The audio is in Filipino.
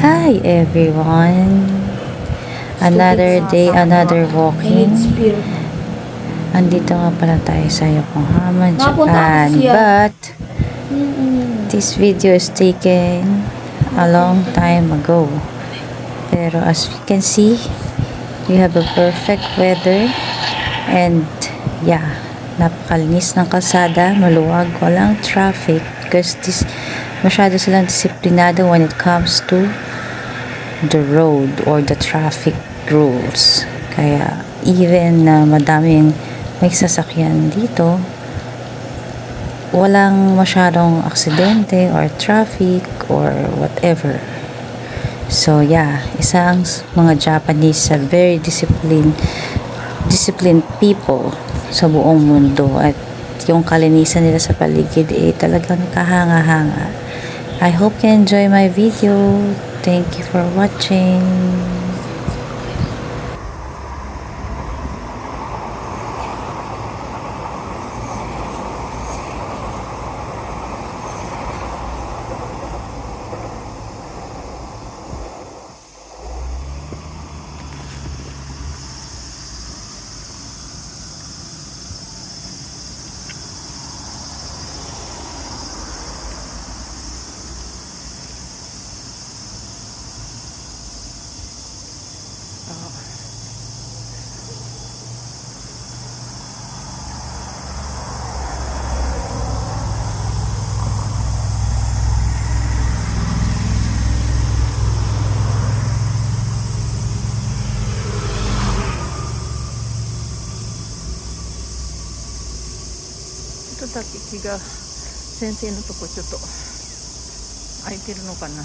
Hi everyone! Another day, another walking. Andito nga pala tayo sa Yokohama, Japan. But this video is taken a long time ago. Pero as we can see, we have a perfect weather. And yeah, napakalinis ng kalsada, maluwag, walang traffic. Because masyado silang disiplinado when it comes to the road or the traffic rules. Kaya even na madaming may sasakyan dito, walang masyadong aksidente or traffic or whatever. So yeah, isang mga Japanese are very disciplined people sa buong mundo, at yung kalinisan nila sa paligid talagang kahanga-hanga. I hope you enjoy my video. Thank you for watching. Ito 滝が先生のとこちょっと空いてるのかな。